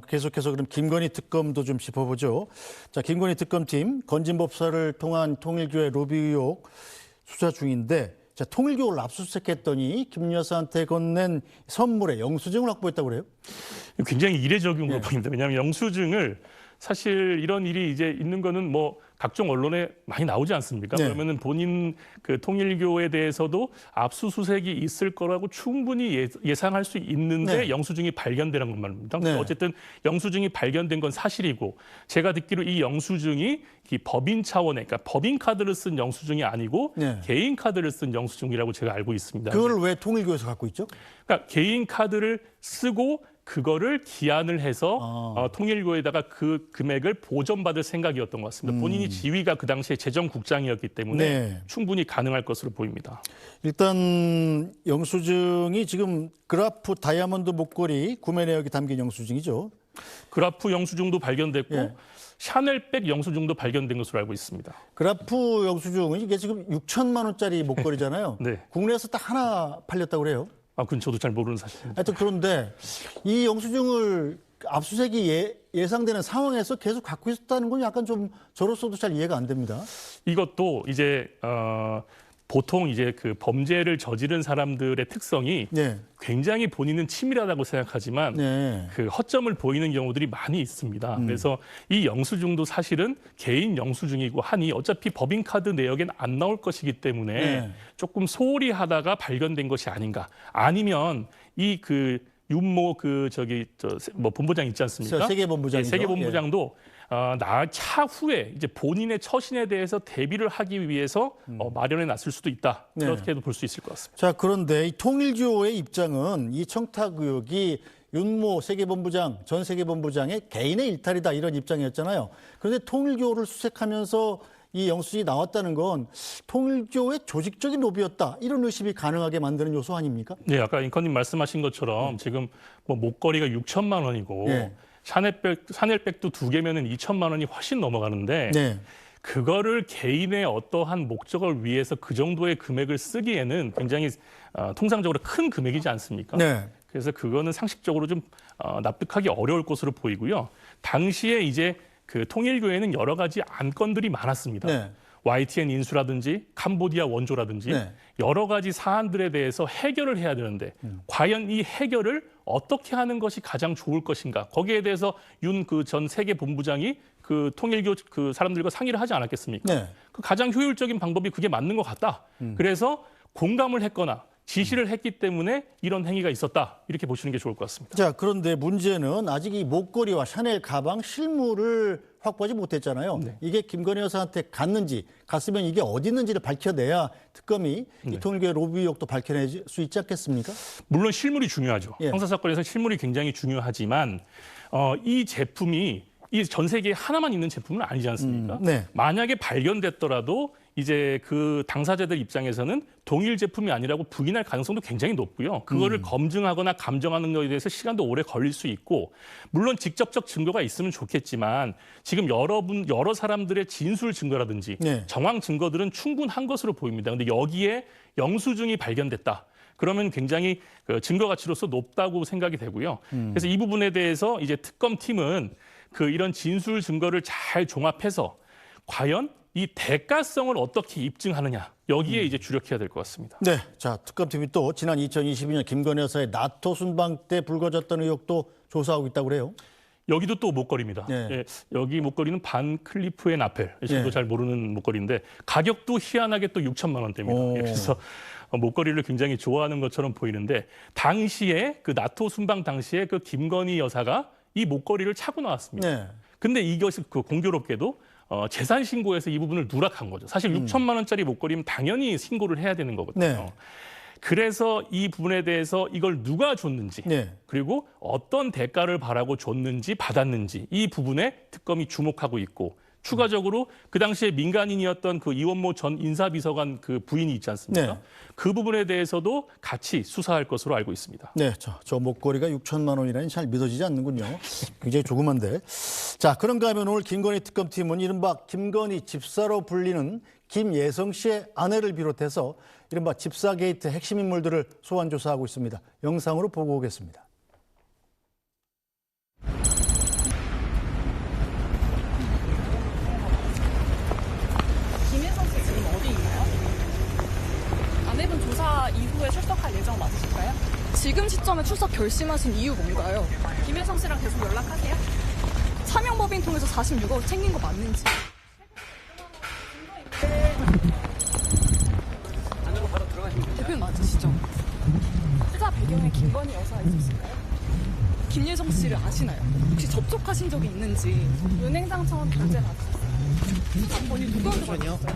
계속해서 그럼 김건희 특검도 좀 짚어보죠. 자, 김건희 특검팀 건진법사를 통한 통일교회 로비 의혹 수사 중인데, 자, 통일교를 압수수색했더니 김 여사한테 건넨 선물에 영수증을 확보했다고 그래요? 굉장히 이례적인 걸로 보입니다. 왜냐하면 영수증을 사실 이런 일이 이제 있는 거는 뭐 각종 언론에 많이 나오지 않습니까? 네. 그러면은 본인 그 통일교에 대해서도 압수수색이 있을 거라고 충분히 예상할 수 있는데 네. 영수증이 발견되는 것만 말입니다. 네. 어쨌든 영수증이 발견된 건 사실이고, 제가 듣기로 이 영수증이 이 법인 차원의, 그러니까 법인 카드를 쓴 영수증이 아니고 네. 개인 카드를 쓴 영수증이라고 제가 알고 있습니다. 그걸 왜 통일교에서 갖고 있죠? 그러니까 개인 카드를 쓰고 그거를 기한을 해서 통일교에다가 그 금액을 보전받을 생각이었던 것 같습니다. 본인이 지위가 그 당시에 재정국장이었기 때문에 네. 충분히 가능할 것으로 보입니다. 일단 영수증이 지금 그라프 다이아몬드 목걸이 구매 내역이 담긴 영수증이죠. 그라프 영수증도 발견됐고 예. 샤넬백 영수증도 발견된 것으로 알고 있습니다. 그라프 영수증은 이게 지금 6천만 원짜리 목걸이잖아요. 네. 국내에서 딱 하나 팔렸다고 그래요. 그건 저도 잘 모르는 사실입니다. 하여튼 그런데 이 영수증을 압수수색이 예상되는 상황에서 계속 갖고 있었다는 건 약간 좀 저로서도 잘 이해가 안 됩니다. 이것도 이제 보통 이제 그 범죄를 저지른 사람들의 특성이 네. 굉장히 본인은 치밀하다고 생각하지만 네. 그 허점을 보이는 경우들이 많이 있습니다. 그래서 이 영수증도 사실은 개인 영수증이고 하니 어차피 법인카드 내역엔 안 나올 것이기 때문에 네. 조금 소홀히 하다가 발견된 것이 아닌가. 아니면 이 그 윤모 뭐 본부장 있지 않습니까? 세계본부장이죠. 세계본부장도 차후에 이제 본인의 처신에 대해서 대비를 하기 위해서 마련해 놨을 수도 있다. 네. 그렇게도 볼 수 있을 것 같습니다. 자, 그런데 이 통일교의 입장은 이 청탁 의혹이 윤모 세계본부장, 전 세계본부장의 개인의 일탈이다, 이런 입장이었잖아요. 그런데 통일교를 수색하면서 이 영수증이 나왔다는 건 통일교의 조직적인 로비였다, 이런 의심이 가능하게 만드는 요소 아닙니까? 네, 아까 앵커님 말씀하신 것처럼 지금 뭐 목걸이가 6천만 원이고 네. 샤넬백도 2개면은 2천만 원이 훨씬 넘어가는데 네. 그거를 개인의 어떠한 목적을 위해서 그 정도의 금액을 쓰기에는 굉장히 통상적으로 큰 금액이지 않습니까? 네. 그래서 그거는 상식적으로 좀 납득하기 어려울 것으로 보이고요. 당시에 이제 그 통일교에는 여러 가지 안건들이 많았습니다. 네. YTN 인수라든지 캄보디아 원조라든지 네. 여러 가지 사안들에 대해서 해결을 해야 되는데 과연 이 해결을 어떻게 하는 것이 가장 좋을 것인가? 거기에 대해서 윤 그 전 세계 본부장이 그 통일교 그 사람들과 상의를 하지 않았겠습니까? 네. 그 가장 효율적인 방법이 그게 맞는 것 같다. 그래서 공감을 했거나 지시를 했기 때문에 이런 행위가 있었다. 이렇게 보시는 게 좋을 것 같습니다. 자, 그런데 문제는 아직 이 목걸이와 샤넬 가방 실물을 확보하지 못했잖아요. 네. 이게 김건희 여사한테 갔으면 이게 어디 있는지를 밝혀내야 특검이 이 통일교의 로비 의혹도 밝혀낼 수 있지 않겠습니까? 물론 실물이 중요하죠. 예. 형사 사건에서 실물이 굉장히 중요하지만 이 제품이 이 전 세계에 하나만 있는 제품은 아니지 않습니까? 네. 만약에 발견됐더라도 이제 그 당사자들 입장에서는 동일 제품이 아니라고 부인할 가능성도 굉장히 높고요. 그거를 검증하거나 감정하는 것에 대해서 시간도 오래 걸릴 수 있고, 물론 직접적 증거가 있으면 좋겠지만 지금 여러 사람들의 진술 증거라든지 네. 정황 증거들은 충분한 것으로 보입니다. 근데 여기에 영수증이 발견됐다. 그러면 굉장히 그 증거 가치로서 높다고 생각이 되고요. 그래서 이 부분에 대해서 이제 특검팀은 이런 진술 증거를 잘 종합해서 과연 이 대가성을 어떻게 입증하느냐, 여기에 이제 주력해야 될 것 같습니다. 네, 자, 특검팀이 또 지난 2022년 김건희 여사의 나토 순방 때 불거졌던 의혹도 조사하고 있다고 그래요. 여기도 또 목걸이입니다. 네. 예, 여기 목걸이는 반 클리프 앤 나펠, 저도 네. 잘 모르는 목걸이인데 가격도 희한하게 또 6천만 원대입니다. 오. 예, 그래서 목걸이를 굉장히 좋아하는 것처럼 보이는데, 당시에 그 나토 순방 당시에 그 김건희 여사가 이 목걸이를 차고 나왔습니다. 네. 근데 이것이 공교롭게도 재산 신고에서 이 부분을 누락한 거죠. 사실 6천만 원짜리 목걸이면 당연히 신고를 해야 되는 거거든요. 네. 그래서 이 부분에 대해서 이걸 누가 줬는지, 네. 그리고 어떤 대가를 바라고 줬는지 받았는지, 이 부분에 특검이 주목하고 있고, 추가적으로 그 당시에 민간인이었던 그 이원모 전 인사비서관 그 부인이 있지 않습니까? 네. 그 부분에 대해서도 같이 수사할 것으로 알고 있습니다. 네, 저 목걸이가 6천만 원이라니 잘 믿어지지 않는군요. 굉장히 조그만데. 자, 그런가 하면 오늘 김건희 특검팀은 이른바 김건희 집사로 불리는 김예성 씨의 아내를 비롯해서 이른바 집사 게이트 핵심 인물들을 소환 조사하고 있습니다. 영상으로 보고 오겠습니다. 시점에 출석 결심하신 이유 뭔가요? 김혜성 씨랑 계속 연락하세요? 차명법인 통해서 46억 챙긴 거 맞는지. 안으로 바로 들어가시면 대표님 맞으시죠? 투자 배경에 김건희 여사가 있었을까요? 김예성 씨를 아시나요? 혹시 접촉하신 적이 있는지. 은행장 차원 결제 받으셨어요? 투자 본인 누구한테 받으셨어요?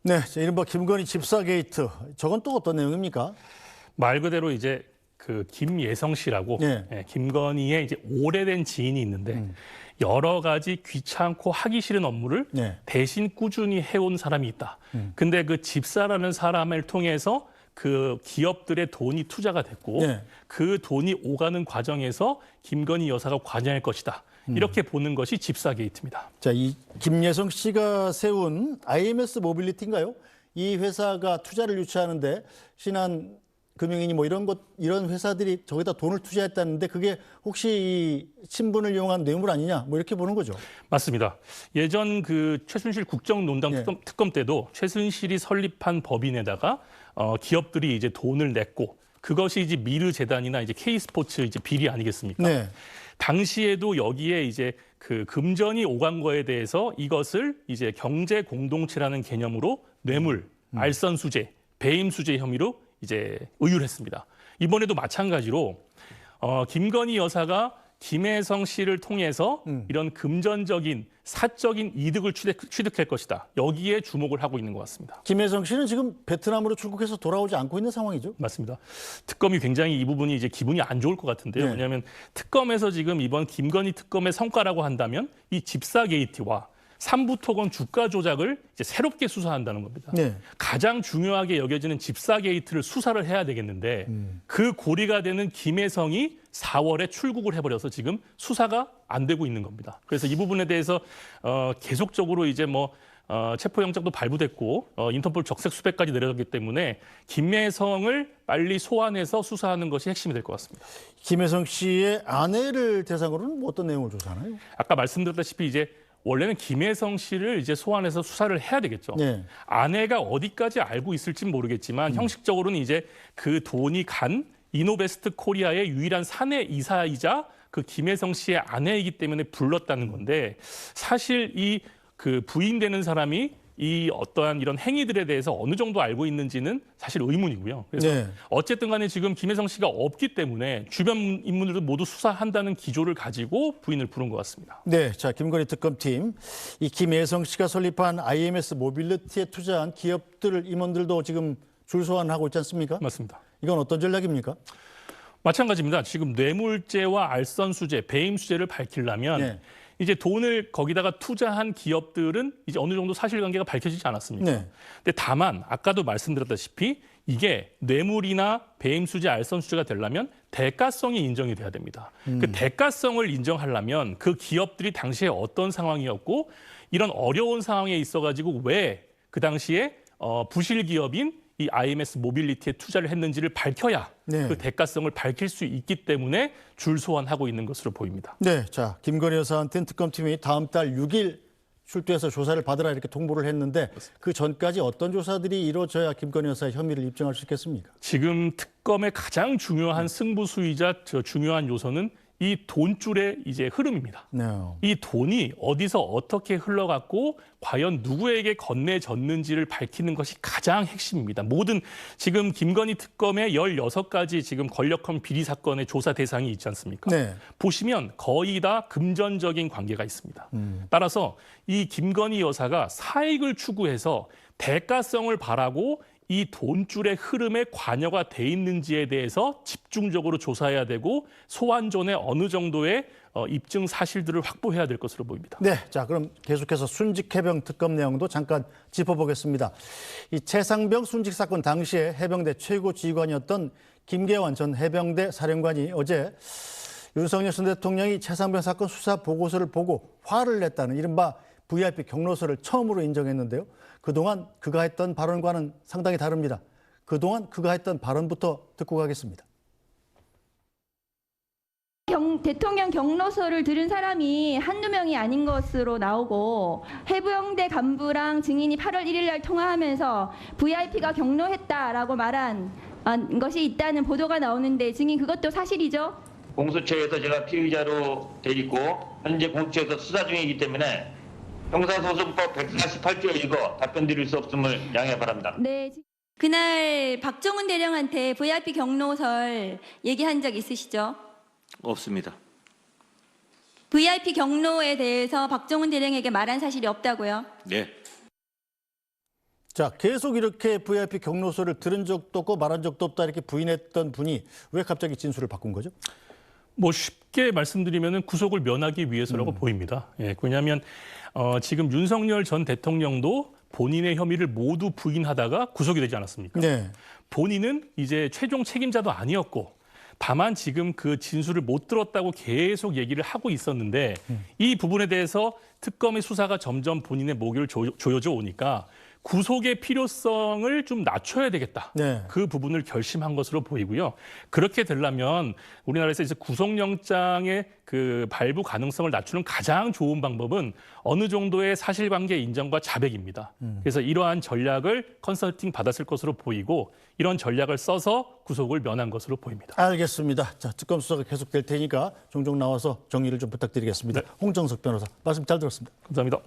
네, 자, 이른바 김건희 집사 게이트. 저건 또 어떤 내용입니까? 말 그대로 이제 그 김예성 씨라고 네. 김건희의 이제 오래된 지인이 있는데 여러 가지 귀찮고 하기 싫은 업무를 네. 대신 꾸준히 해온 사람이 있다. 근데 그 집사라는 사람을 통해서 그 기업들의 돈이 투자가 됐고 네. 그 돈이 오가는 과정에서 김건희 여사가 관여할 것이다. 이렇게 보는 것이 집사 게이트입니다. 자, 이 김예성 씨가 세운 IMS 모빌리티인가요? 이 회사가 투자를 유치하는데 신한 금융인이 뭐 이런 회사들이 저기다 돈을 투자했다는데 그게 혹시 이 친분을 이용한 뇌물 아니냐? 뭐 이렇게 보는 거죠. 맞습니다. 예전 그 최순실 국정농단 네. 특검 때도 최순실이 설립한 법인에다가 기업들이 이제 돈을 냈고 그것이 이제 미르 재단이나 이제 K스포츠 이제 비리 아니겠습니까? 네. 당시에도 여기에 이제 그 금전이 오간 거에 대해서 이것을 이제 경제 공동체라는 개념으로 뇌물, 알선수재, 배임수재 혐의로 이제 의율했습니다. 이번에도 마찬가지로 김건희 여사가 김혜성 씨를 통해서 이런 금전적인 사적인 이득을 취득할 것이다. 여기에 주목을 하고 있는 것 같습니다. 김혜성 씨는 지금 베트남으로 출국해서 돌아오지 않고 있는 상황이죠. 맞습니다. 특검이 굉장히 이 부분이 이제 기분이 안 좋을 것 같은데요. 네. 왜냐하면 특검에서 지금 이번 김건희 특검의 성과라고 한다면 이 집사 게이트와 삼부토건 주가 조작을 이제 새롭게 수사한다는 겁니다. 네. 가장 중요하게 여겨지는 집사 게이트를 수사를 해야 되겠는데 그 고리가 되는 김혜성이 4월에 출국을 해버려서 지금 수사가 안 되고 있는 겁니다. 그래서 이 부분에 대해서 계속적으로 이제 뭐 체포영장도 발부됐고 인터폴 적색 수배까지 내려졌기 때문에 김혜성을 빨리 소환해서 수사하는 것이 핵심이 될 것 같습니다. 김혜성 씨의 아내를 대상으로는 뭐 어떤 내용을 조사하나요? 아까 말씀드렸다시피 이제 원래는 김혜성 씨를 이제 소환해서 수사를 해야 되겠죠. 네. 아내가 어디까지 알고 있을지는 모르겠지만 형식적으로는 이제 그 돈이 간 이노베스트 코리아의 유일한 사내 이사이자 그 김혜성 씨의 아내이기 때문에 불렀다는 건데 사실 이 그 부인되는 사람이 이 어떠한 이런 행위들에 대해서 어느 정도 알고 있는지는 사실 의문이고요. 그래서 네. 어쨌든 간에 지금 김혜성 씨가 없기 때문에 주변 인물들도 모두 수사한다는 기조를 가지고 부인을 부른 것 같습니다. 네, 자 김건희 특검팀 이 김혜성 씨가 설립한 IMS 모빌리티에 투자한 기업들 임원들도 지금 줄 소환하고 있지 않습니까? 맞습니다. 이건 어떤 전략입니까? 마찬가지입니다. 지금 뇌물죄와 알선수재, 배임수재를 밝히려면 네. 이제 돈을 거기다가 투자한 기업들은 이제 어느 정도 사실관계가 밝혀지지 않았습니까? 네. 근데 다만 아까도 말씀드렸다시피 이게 뇌물이나 배임수재, 알선수재가 되려면 대가성이 인정이 돼야 됩니다. 그 대가성을 인정하려면 그 기업들이 당시에 어떤 상황이었고 이런 어려운 상황에 있어가지고 왜 그 당시에 부실 기업인 이 IMS 모빌리티에 투자를 했는지를 밝혀야 네. 그 대가성을 밝힐 수 있기 때문에 줄 소환하고 있는 것으로 보입니다. 네, 자 김건희 여사한테는 특검팀이 다음 달 6일 출두해서 조사를 받으라 이렇게 통보를 했는데 그 전까지 어떤 조사들이 이루어져야 김건희 여사의 혐의를 입증할 수 있겠습니까? 지금 특검의 가장 중요한 승부수이자 중요한 요소는 이 돈줄의 이제 흐름입니다. 네. 이 돈이 어디서 어떻게 흘러갔고 과연 누구에게 건네졌는지를 밝히는 것이 가장 핵심입니다. 모든 지금 김건희 특검의 16가지 지금 권력형 비리 사건의 조사 대상이 있지 않습니까? 네. 보시면 거의 다 금전적인 관계가 있습니다. 따라서 이 김건희 여사가 사익을 추구해서 대가성을 바라고 이 돈줄의 흐름에 관여가 돼 있는지에 대해서 집중적으로 조사해야 되고 소환 전에 어느 정도의 입증 사실들을 확보해야 될 것으로 보입니다. 네, 자 그럼 계속해서 순직 해병 특검 내용도 잠깐 짚어보겠습니다. 이 최상병 순직 사건 당시에 해병대 최고 지휘관이었던 김계환 전 해병대 사령관이 어제 윤석열 전 대통령이 최상병 사건 수사 보고서를 보고 화를 냈다는 이른바 VIP 경로서를 처음으로 인정했는데요. 그동안 그가 했던 발언과는 상당히 다릅니다. 그동안 그가 했던 발언부터 듣고 가겠습니다. 대통령 경로서를 들은 사람이 한두 명이 아닌 것으로 나오고 해병대 간부랑 증인이 8월 1일 날 통화하면서 VIP가 경로했다라고 말한 것이 있다는 보도가 나오는데 증인 그것도 사실이죠? 공수처에서 제가 피의자로 돼 있고 현재 공수처에서 수사 중이기 때문에 형사소송법 148조에 읽어 답변 드릴 수 없음을 양해 바랍니다. 네. 그날 박정훈 대령한테 VIP 경로설 얘기한 적 있으시죠? 없습니다. VIP 경로에 대해서 박정훈 대령에게 말한 사실이 없다고요? 네. 자, 계속 이렇게 VIP 경로서를 들은 적도 없고 말한 적도 없다 이렇게 부인했던 분이 왜 갑자기 진술을 바꾼 거죠? 뭐 쉽게 말씀드리면은 구속을 면하기 위해서라고 보입니다. 예, 왜냐하면 지금 윤석열 전 대통령도 본인의 혐의를 모두 부인하다가 구속이 되지 않았습니까? 네. 본인은 이제 최종 책임자도 아니었고 다만 지금 그 진술을 못 들었다고 계속 얘기를 하고 있었는데 이 부분에 대해서 특검의 수사가 점점 본인의 목을 조여져 오니까 구속의 필요성을 좀 낮춰야 되겠다. 네. 그 부분을 결심한 것으로 보이고요. 그렇게 되려면 우리나라에서 이제 구속영장의 그 발부 가능성을 낮추는 가장 좋은 방법은 어느 정도의 사실관계 인정과 자백입니다. 그래서 이러한 전략을 컨설팅 받았을 것으로 보이고 이런 전략을 써서 구속을 면한 것으로 보입니다. 알겠습니다. 자, 특검 수사가 계속될 테니까 종종 나와서 정리를 좀 부탁드리겠습니다. 네. 홍정석 변호사 말씀 잘 들었습니다. 감사합니다.